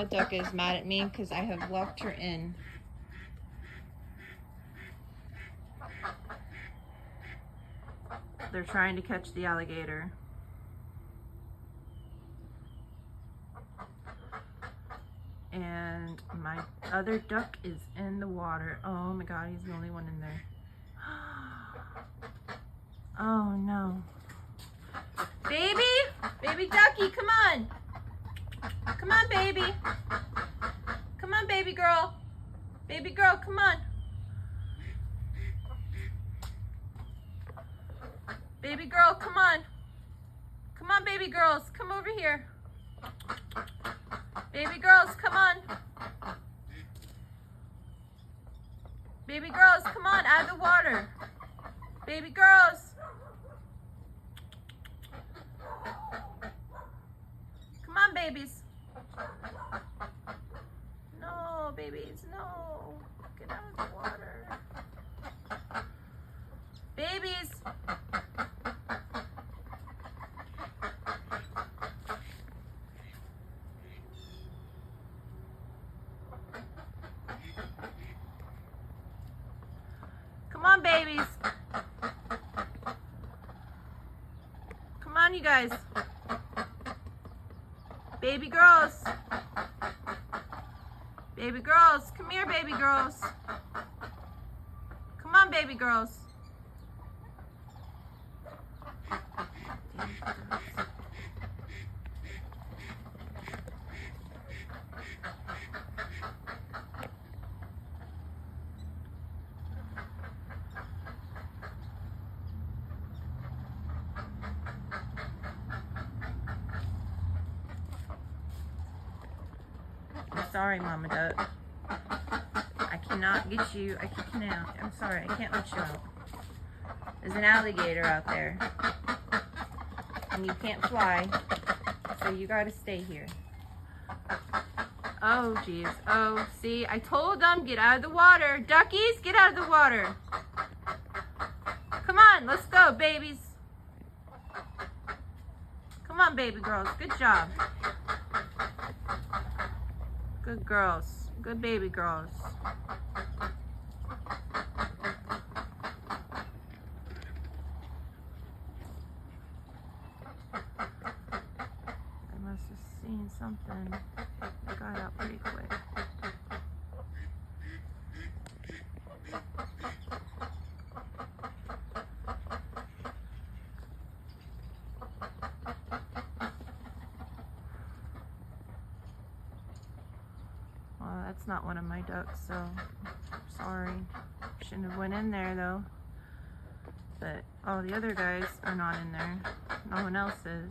That duck is mad at me because I have locked her in. They're trying to catch the alligator. And my other duck is in the water. Oh my God, he's the only one in there. Oh no. Baby! Baby ducky, come on! Come on, baby! Come on, baby girl! Baby girl, come on! Baby girl, come on! Come on, baby girls, come over here. Baby girls, come on. Baby girls, come on, out of the water. Baby girls. Come on, babies. No, babies, no. Get out of the water. Babies. Come on, babies. Come on, you guys. Baby girls. Baby girls. Come here, baby girls. Come on, baby girls. I'm sorry, Mama Duck. I cannot get you. I cannot. I'm sorry. I can't let you out. There's an alligator out there. And you can't fly. So you gotta stay here. Oh, jeez. Oh, see? I told them, get out of the water. Duckies, get out of the water. Come on, let's go, babies. Come on, baby girls. Good job. Good girls. Good baby girls. I must have seen something. It got out pretty quick. Well, that's not one of my ducks, so sorry. Shouldn't have went in there though. But all the other guys are not in there. No one else is.